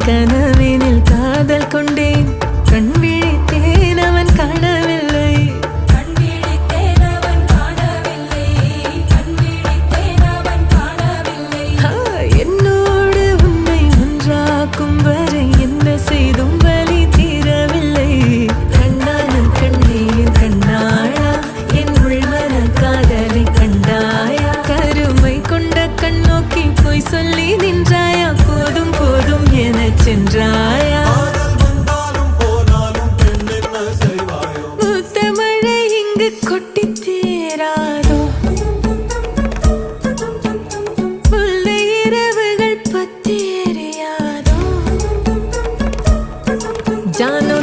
கனவினில் காதல் கொண்டேன் கண் விழித்தேன் அவன் காணவில்லை என்னோடு உன்னை ஒன்றாக்கும் வரை என்ன செய்தும் வலி தீரவில்லை கண்ணானன் கண்ணீர் கண்ணாளா என் உள்மன காதலை கண்டாயா கருமை கொண்ட கண்ணோக்கி போய் சொல்லி நின்றாயா போதும் போதும் என சென்றாயா மூத்த மழை இங்கு கொட்டி தீராதோ முல்லை இரவுகள் பத்தி எரியாதோ ஜானோ